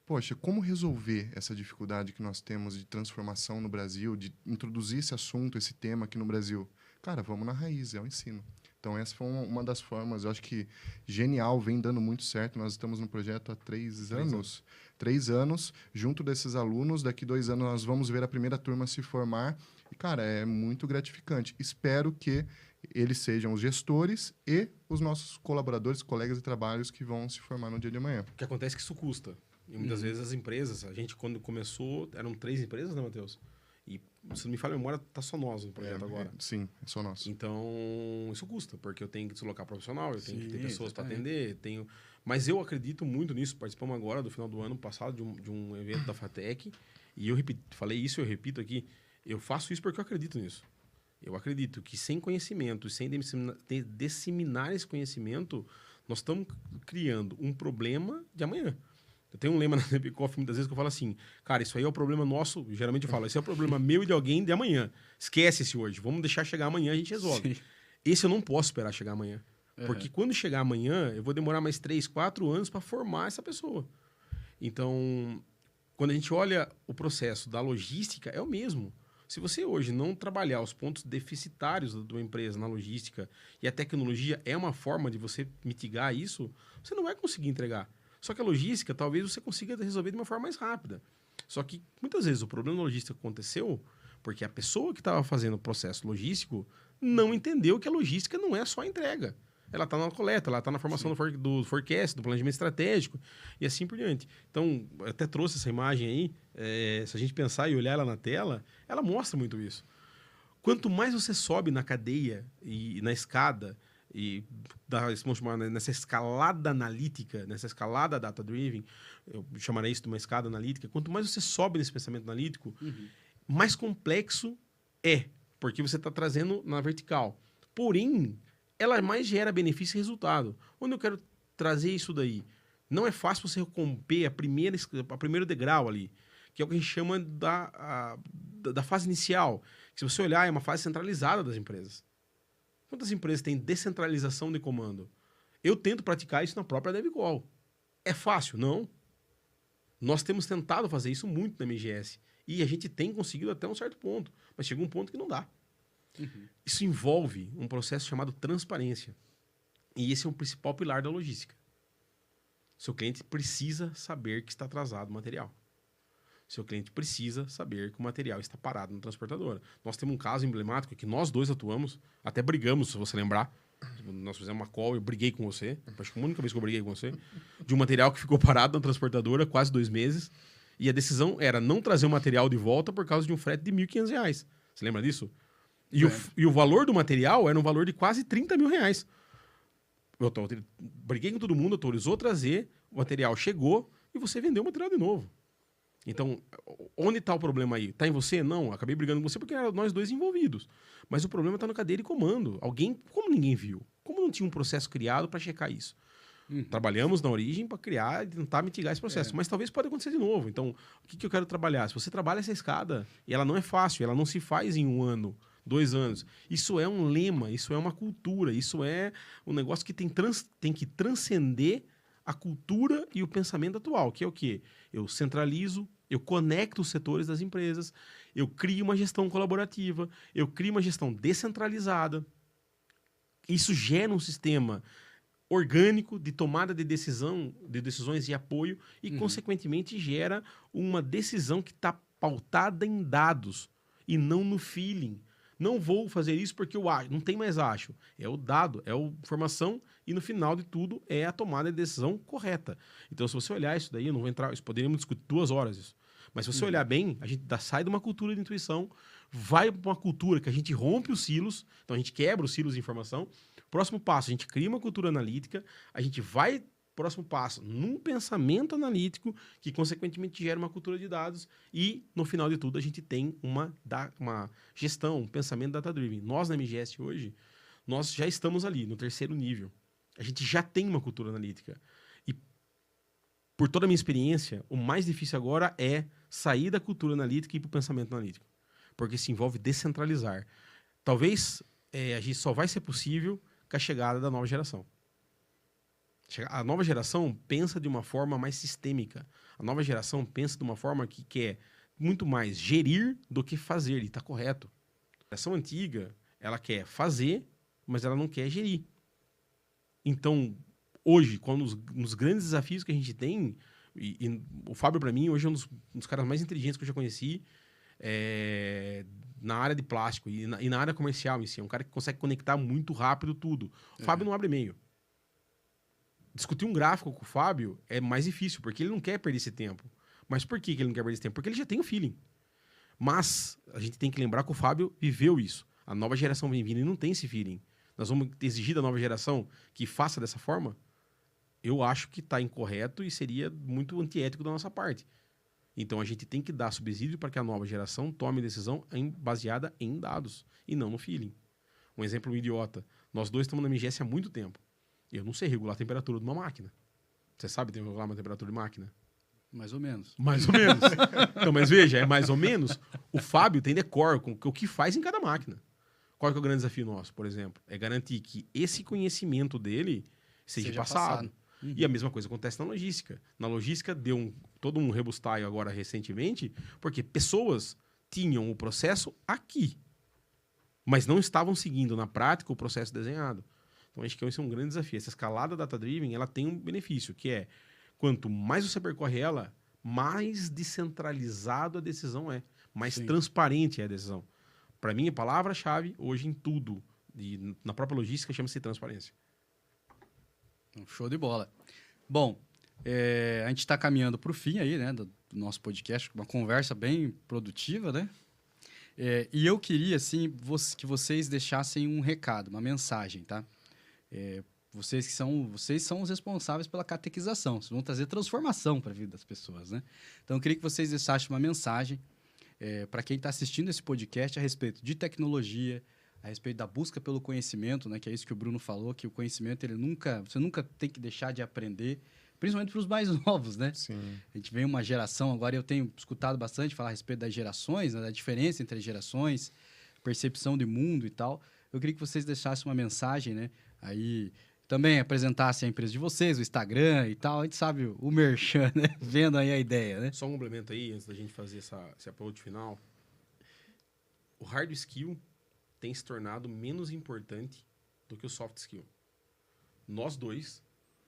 Poxa, como resolver essa dificuldade que nós temos de transformação no Brasil, de introduzir esse assunto, esse tema aqui no Brasil? Cara, vamos na raiz, é o ensino. Então, essa foi uma das formas, eu acho que genial, vem dando muito certo. Nós estamos no projeto há 3 anos. 3 anos, junto desses alunos. Daqui 2 anos, nós vamos ver a primeira turma se formar. E, cara, é muito gratificante. Espero que eles sejam os gestores e os nossos colaboradores, colegas de trabalhos que vão se formar no dia de amanhã. O que acontece é que isso custa. E muitas vezes as empresas, a gente quando começou, eram 3 empresas, né, Matheus? E, se não me falha a memória, tá só nós no projeto agora. Sim, é só nós. Então, isso custa, porque eu tenho que deslocar profissional, eu tenho que ter pessoas para atender, Mas eu acredito muito nisso. Participamos agora, do final do ano passado, de um evento da FATEC, e eu falei isso, eu repito aqui, eu faço isso porque eu acredito nisso. Eu acredito que sem conhecimento, sem disseminar esse conhecimento, nós estamos criando um problema de amanhã. Eu tenho um lema na DevCoff muitas vezes que eu falo assim, cara, isso aí é o problema nosso, geralmente eu falo, esse é o problema meu e de alguém de amanhã. Esquece esse hoje, vamos deixar chegar amanhã, a gente resolve. Sim. Esse eu não posso esperar chegar amanhã. Porque quando chegar amanhã, eu vou demorar mais 3, 4 anos para formar essa pessoa. Então, quando a gente olha o processo da logística, é o mesmo. Se você hoje não trabalhar os pontos deficitários da tua empresa na logística e a tecnologia é uma forma de você mitigar isso, você não vai conseguir entregar. Só que a logística, talvez você consiga resolver de uma forma mais rápida. Só que, muitas vezes, o problema da logística aconteceu porque a pessoa que estava fazendo o processo logístico não entendeu que a logística não é só a entrega. Ela está na coleta, ela está na formação do forecast, do planejamento estratégico e assim por diante. Então, eu até trouxe essa imagem aí. Se a gente pensar e olhar ela na tela, ela mostra muito isso. Quanto mais você sobe na cadeia e na escada, e vamos chamar nessa escalada analítica, nessa escalada data-driven, eu chamarei isso de uma escada analítica, quanto mais você sobe nesse pensamento analítico, mais complexo é, porque você está trazendo na vertical. Porém, ela mais gera benefício e resultado. Onde eu quero trazer isso daí? Não é fácil você romper a primeiro degrau ali, que é o que a gente chama da fase inicial. Se você olhar, é uma fase centralizada das empresas. Quantas empresas têm descentralização de comando? Eu tento praticar isso na própria DevCo. É fácil? Não. Nós temos tentado fazer isso muito na MGS. E a gente tem conseguido até um certo ponto. Mas chega um ponto que não dá. Isso envolve um processo chamado transparência. E esse é o principal pilar da logística. Seu cliente precisa saber que está atrasado o material. Seu cliente precisa saber que o material está parado na transportadora. Nós temos um caso emblemático que nós dois atuamos, até brigamos, se você lembrar. Nós fizemos uma call, eu briguei com você. Acho que a única vez que eu briguei com você. De um material que ficou parado na transportadora quase 2 meses. E a decisão era não trazer o material de volta por causa de um frete de R$1.500. Você lembra disso? E o valor do material era um valor de quase R$30 mil. Eu briguei com todo mundo, autorizou trazer, o material chegou e você vendeu o material de novo. Então, onde está o problema aí? Está em você? Não, acabei brigando com você porque eram nós dois envolvidos. Mas o problema está na cadeia de comando. Como ninguém viu? Como não tinha um processo criado para checar isso? Trabalhamos na origem para criar e tentar mitigar esse processo. Mas talvez pode acontecer de novo. Então, o que eu quero trabalhar? Se você trabalha essa escada, e ela não é fácil, ela não se faz em 1 ano, 2 anos. Isso é um lema, isso é uma cultura, isso é um negócio que tem que transcender a cultura e o pensamento atual, que é o quê? Eu centralizo, eu conecto os setores das empresas, eu crio uma gestão colaborativa, eu crio uma gestão descentralizada. Isso gera um sistema orgânico de tomada de decisões e apoio e, consequentemente, gera uma decisão que está pautada em dados e não no feeling. Não vou fazer isso porque eu acho. Não tem mais acho. É o dado, é a informação e, no final de tudo, é a tomada de decisão correta. Então, se você olhar isso daí, eu não vou entrar... Isso poderíamos discutir 2 horas isso. Mas se você olhar bem, a gente sai de uma cultura de intuição, vai para uma cultura que a gente rompe os silos, então a gente quebra os silos de informação. Próximo passo, a gente cria uma cultura analítica, a gente vai... Próximo passo, num pensamento analítico que, consequentemente, gera uma cultura de dados e, no final de tudo, a gente tem uma gestão, um pensamento data-driven. Nós, na MGS, hoje, nós já estamos ali, no 3º nível. A gente já tem uma cultura analítica. E, por toda a minha experiência, o mais difícil agora é sair da cultura analítica e ir para o pensamento analítico. Porque se envolve descentralizar. Talvez a gente só vai ser possível com a chegada da nova geração. A nova geração pensa de uma forma mais sistêmica. A nova geração pensa de uma forma que quer muito mais gerir do que fazer, e está correto. A geração antiga, ela quer fazer, mas ela não quer gerir. Então, hoje, nos grandes desafios que a gente tem, e o Fábio, para mim, hoje é um dos caras mais inteligentes que eu já conheci na área de plástico e na área comercial em si. É um cara que consegue conectar muito rápido tudo. O Fábio não abre e-mail. Discutir um gráfico com o Fábio é mais difícil, porque ele não quer perder esse tempo. Mas por que ele não quer perder esse tempo? Porque ele já tem o feeling. Mas a gente tem que lembrar que o Fábio viveu isso. A nova geração vem vindo e não tem esse feeling. Nós vamos exigir da nova geração que faça dessa forma? Eu acho que está incorreto e seria muito antiético da nossa parte. Então a gente tem que dar subsídio para que a nova geração tome decisão baseada em dados e não no feeling. Um exemplo idiota. Nós dois estamos na MGS há muito tempo. Eu não sei regular a temperatura de uma máquina. Você sabe regular uma temperatura de máquina? Mais ou menos. Mais ou menos. Então, mas veja, é mais ou menos. O Fábio tem decor com o que faz em cada máquina. Qual que é o grande desafio nosso, por exemplo? É garantir que esse conhecimento dele seja passado. E a mesma coisa acontece na logística. Na logística deu todo um rebustaio agora recentemente, porque pessoas tinham o processo aqui, mas não estavam seguindo na prática o processo desenhado. Então, acho que esse é um grande desafio. Essa escalada data-driven, ela tem um benefício, que é, quanto mais você percorre ela, mais descentralizado a decisão é, mais transparente é a decisão. Para mim, a palavra-chave hoje em tudo, e na própria logística, chama-se transparência. Show de bola. Bom, a gente está caminhando para o fim aí, né, do nosso podcast, uma conversa bem produtiva, né? E eu queria, assim, que vocês deixassem um recado, uma mensagem, tá? Vocês são os responsáveis pela catequização. Vocês vão trazer transformação para a vida das pessoas, né? Então, eu queria que vocês deixassem uma mensagem para quem está assistindo esse podcast a respeito de tecnologia, a respeito da busca pelo conhecimento, né? Que é isso que o Bruno falou, que o conhecimento, você nunca tem que deixar de aprender, principalmente para os mais novos, né? Sim. A gente vem uma geração, agora eu tenho escutado bastante falar a respeito das gerações, né? Da diferença entre as gerações, percepção de mundo e tal. Eu queria que vocês deixassem uma mensagem, né? Aí também apresentassem a empresa de vocês, o Instagram e tal. A gente sabe o merchan, né? Vendo aí a ideia, né? Só um complemento aí, antes da gente fazer esse approach final. O hard skill tem se tornado menos importante do que o soft skill. Nós dois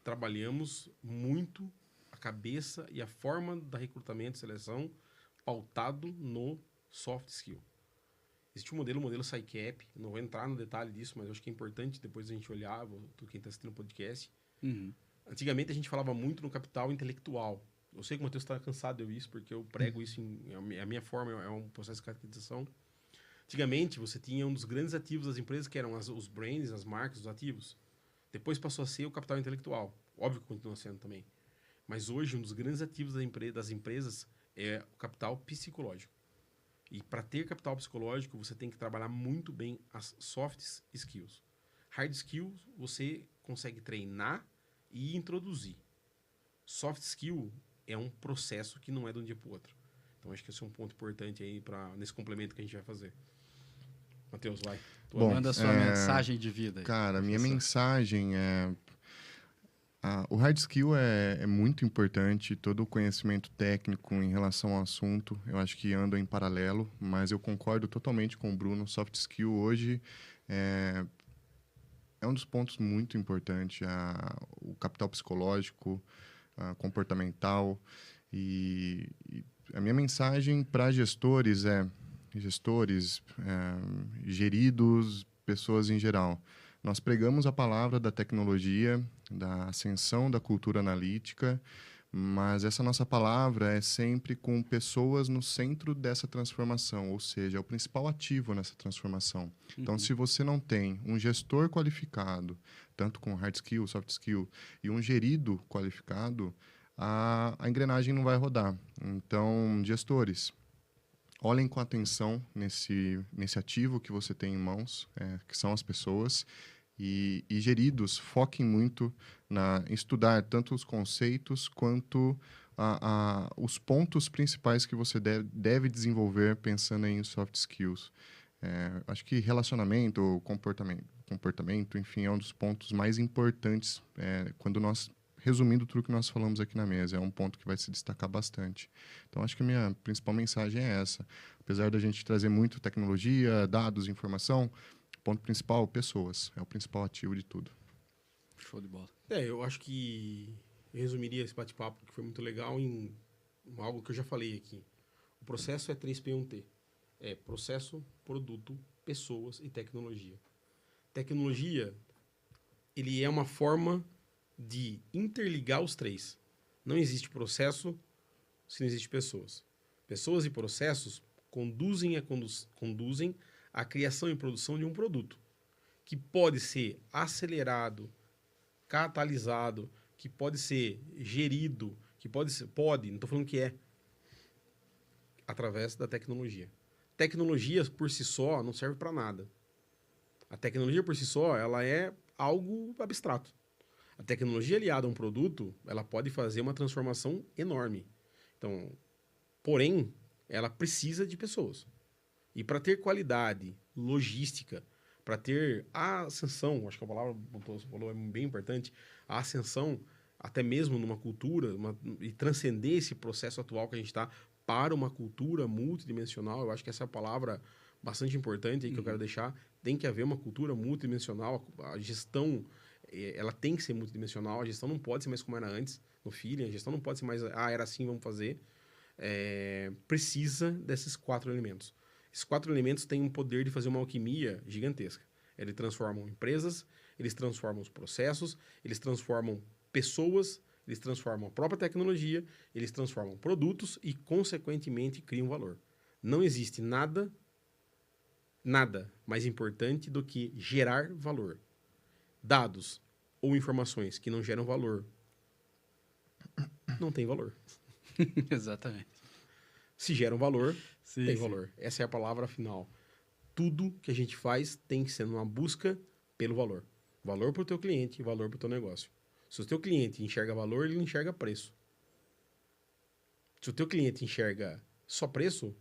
trabalhamos muito a cabeça e a forma da recrutamento e seleção pautado no soft skill. Existe o modelo SciCap, não vou entrar no detalhe disso, mas eu acho que é importante depois a gente olhar, quem está assistindo o podcast. Antigamente a gente falava muito no capital intelectual. Eu sei que o Matheus está cansado de ouvir isso, porque eu prego isso, a minha forma é um processo de caracterização. Antigamente você tinha um dos grandes ativos das empresas, que eram os brands, as marcas, os ativos. Depois passou a ser o capital intelectual. Óbvio que continua sendo também. Mas hoje um dos grandes ativos das empresas é o capital psicológico. E para ter capital psicológico, você tem que trabalhar muito bem as soft skills. Hard skills, você consegue treinar e introduzir. Soft skill é um processo que não é de um dia para o outro. Então, acho que esse é um ponto importante aí nesse complemento que a gente vai fazer. Matheus, vai. Bom, manda a sua mensagem de vida aí. Cara, minha mensagem é... o hard skill é muito importante, todo o conhecimento técnico em relação ao assunto, eu acho que andam em paralelo, mas eu concordo totalmente com o Bruno. Soft skill hoje é um dos pontos muito importantes, o capital psicológico, comportamental. E a minha mensagem para gestores, geridos, pessoas em geral. Nós pregamos a palavra da tecnologia, da ascensão da cultura analítica, mas essa nossa palavra é sempre com pessoas no centro dessa transformação, ou seja, é o principal ativo nessa transformação. Então, se você não tem um gestor qualificado, tanto com hard skill, soft skill, e um gerido qualificado, a engrenagem não vai rodar. Então, gestores, olhem com atenção nesse ativo que você tem em mãos, que são as pessoas, e geridos, foquem muito em estudar tanto os conceitos quanto os pontos principais que você deve desenvolver pensando em soft skills. Acho que relacionamento, comportamento, enfim, é um dos pontos mais importantes resumindo tudo que nós falamos aqui na mesa, é um ponto que vai se destacar bastante. Então, acho que a minha principal mensagem é essa. Apesar da gente trazer muito tecnologia, dados, informação, o ponto principal, pessoas. É o principal ativo de tudo. Show de bola. Eu acho que eu resumiria esse bate-papo, que foi muito legal, em algo que eu já falei aqui. O processo é 3P1T. É processo, produto, pessoas e tecnologia. Tecnologia, ele é uma forma de interligar os três. Não existe processo se não existe pessoas. Pessoas e processos conduzem a criação e produção de um produto que pode ser acelerado, catalisado, que pode ser gerido, não estou falando que é, através da tecnologia. Tecnologia por si só não serve para nada. A tecnologia por si só, ela é algo abstrato. A tecnologia aliada a um produto, ela pode fazer uma transformação enorme. Então, porém, ela precisa de pessoas. E para ter qualidade, logística, para ter a ascensão, acho que a palavra que você falou é bem importante, a ascensão, até mesmo numa cultura, e transcender esse processo atual que a gente está para uma cultura multidimensional, eu acho que essa é a palavra bastante importante aí que eu quero deixar. Tem que haver uma cultura multidimensional, a gestão... ela tem que ser multidimensional, a gestão não pode ser mais como era antes, no feeling, a gestão não pode ser mais, era assim, vamos fazer. Precisa desses 4 elementos. Esses 4 elementos têm um poder de fazer uma alquimia gigantesca. Eles transformam empresas, eles transformam os processos, eles transformam pessoas, eles transformam a própria tecnologia, eles transformam produtos e, consequentemente, criam valor. Não existe nada mais importante do que gerar valor. Dados ou informações que não geram valor não tem valor. Exatamente. Se geram valor, tem sim. valor. Essa é a palavra final. Tudo que a gente faz tem que ser uma busca pelo valor. Valor para o teu cliente e valor para o teu negócio. Se o teu cliente enxerga valor, ele não enxerga preço. Se o teu cliente enxerga só preço,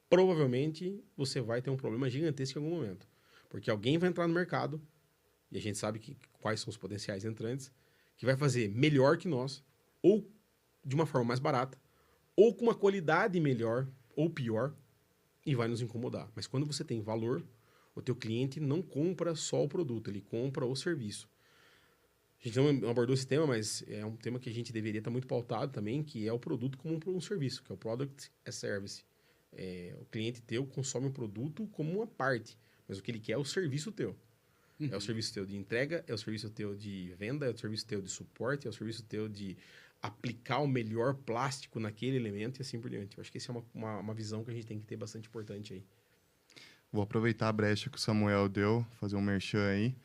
provavelmente você vai ter um problema gigantesco em algum momento. Porque alguém vai entrar no mercado, e a gente sabe quais são os potenciais entrantes, que vai fazer melhor que nós, ou de uma forma mais barata, ou com uma qualidade melhor, ou pior, e vai nos incomodar. Mas quando você tem valor, o teu cliente não compra só o produto, ele compra o serviço. A gente não abordou esse tema, mas é um tema que a gente deveria estar muito pautado também, que é o produto como um serviço, que é o Product as Service. O cliente teu consome o produto como uma parte, mas o que ele quer é o serviço teu. É o serviço teu de entrega, é o serviço teu de venda, é o serviço teu de suporte, é o serviço teu de aplicar o melhor plástico naquele elemento e assim por diante. Eu acho que essa é uma visão que a gente tem que ter bastante importante aí. Vou aproveitar a brecha que o Samuel deu, fazer um merchan aí.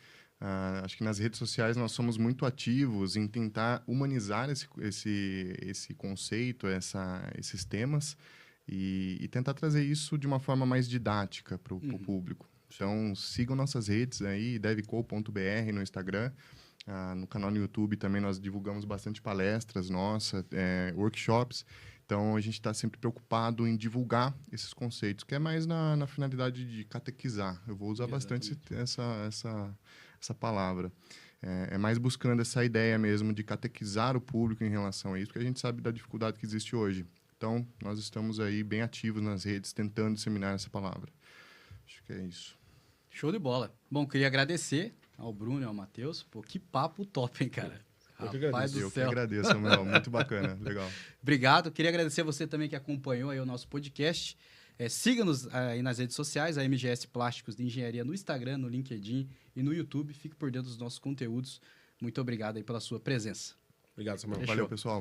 Acho que nas redes sociais nós somos muito ativos em tentar humanizar esse conceito, esses temas e tentar trazer isso de uma forma mais didática para o público. Então, sigam nossas redes aí, devco.br no Instagram. No canal no YouTube também nós divulgamos bastante palestras nossas, workshops. Então, a gente está sempre preocupado em divulgar esses conceitos, que é mais na finalidade de catequizar. Eu vou usar bastante essa palavra. É mais buscando essa ideia mesmo de catequizar o público em relação a isso, porque a gente sabe da dificuldade que existe hoje. Então, nós estamos aí bem ativos nas redes, tentando disseminar essa palavra. Acho que é isso. Show de bola. Bom, queria agradecer ao Bruno e ao Matheus. Pô, que papo top, hein, cara? Rapaz do céu. Eu que agradeço, Samuel. Muito bacana, legal. Obrigado. Queria agradecer você também que acompanhou aí o nosso podcast. Siga-nos aí nas redes sociais, a MGS Plásticos de Engenharia no Instagram, no LinkedIn e no YouTube. Fique por dentro dos nossos conteúdos. Muito obrigado aí pela sua presença. Obrigado, Samuel. Valeu, pessoal.